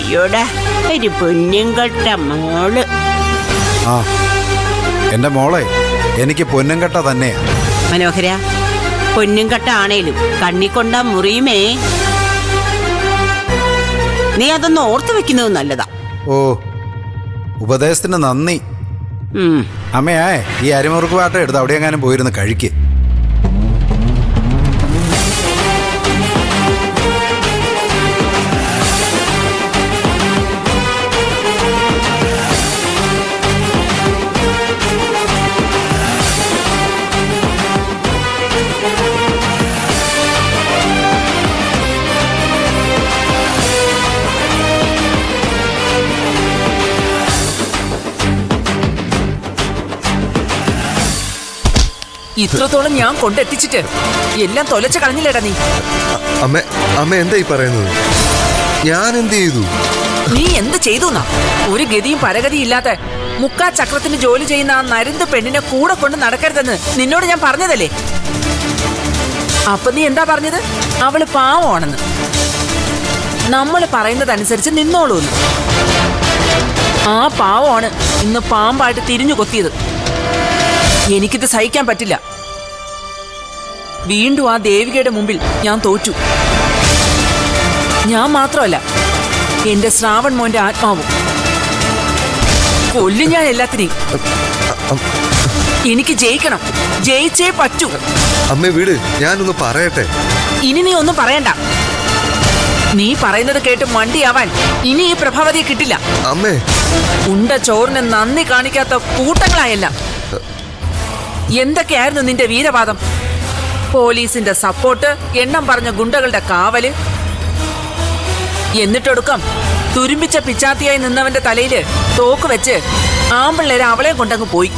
അയ്യോടാ ഒരു പൊന്നും കെട്ട മോള്. ആ എന്റെ മോളെ എനിക്ക് പൊന്നും കെട്ട തന്നെയാ. മനോഹര, പൊന്നും കെട്ട ആണേലും കണ്ണിക്കൊണ്ടാ മുറിയുമേ. നീ അതൊന്ന് ഓർത്തു വെക്കുന്നത് നല്ലതാ. ഓ, ഉപദേശത്തിന് നന്ദി. അമ്മയാ, ഈ അരിമുറുക്ക് പാട്ടം എടുത്ത് അവിടെ എങ്ങാനും പോയിരുന്ന് കഴിക്ക്. ഇത്രത്തോളം ഞാൻ കൊണ്ടെത്തിച്ചിട്ട് എല്ലാം തൊലച്ച് കളഞ്ഞില്ലേടാ നീ. അമ്മ അമ്മ എന്താ ഈ പറയുന്നത്? ഞാൻ എന്ത് ചെയ്തു? നീ എന്ത് ചെയ്തുന്നാ? ഒരു ഗതിയും പരഗതിയും ഇല്ലാത്ത മുക്കാ ചക്രത്തിന് ജോലി ചെയ്യുന്ന ആ നരുന്ത് പെണ്ണിനെ കൂടെ കൊണ്ട് നടക്കരുതെന്ന് നിന്നോട് ഞാൻ പറഞ്ഞതല്ലേ? അപ്പൊ നീ എന്താ പറഞ്ഞത്? അവള് പാവമാണെന്ന്. നമ്മൾ പറയുന്നതനുസരിച്ച് നിന്നോളൂന്ന്. ആ പാവമാണ് ഇന്ന് പാമ്പായിട്ട് തിരിഞ്ഞു കൊത്തിയത്. എനിക്കിത് സഹിക്കാൻ പറ്റില്ല. വീണ്ടും ആ ദേവികയുടെ മുമ്പിൽ ഞാൻ തോറ്റു. ഞാൻ മാത്രമല്ല, എന്റെ ശ്രാവൺ മോന്റെ ആത്മാവും. കൊല്ലും ഞാൻ എല്ലാത്തിനെയും. എനിക്ക് ജയിക്കണം, ജയിച്ചേ പറ്റൂ. അമ്മ വീട്, ഞാനൊന്ന് പറയട്ടെ. ഇനി നീ ഒന്നും പറയണ്ട. നീ പറയുന്നത് കേട്ട് മണ്ടിയാവാൻ ഇനി ഈ പ്രഭാവതിയെ കിട്ടില്ല. അമ്മേ, ഉണ്ട ചോറിന് നന്ദി കാണിക്കാത്ത കൂട്ടങ്ങളായല്ല. എന്തൊക്കെയായിരുന്നു നിന്റെ വീരവാദം? പോലീസിന്റെ സപ്പോർട്ട്, എണ്ണം പറഞ്ഞ ഗുണ്ടകളുടെ കാവല്. എന്നിട്ടൊടുക്കം തുരുമ്പിച്ച പിച്ചാത്തിയായി നിന്നവന്റെ തലയില് തോക്ക് വെച്ച് ആമ്പിള്ളേരെ അവളെ കൊണ്ടങ്ങ് പോയി.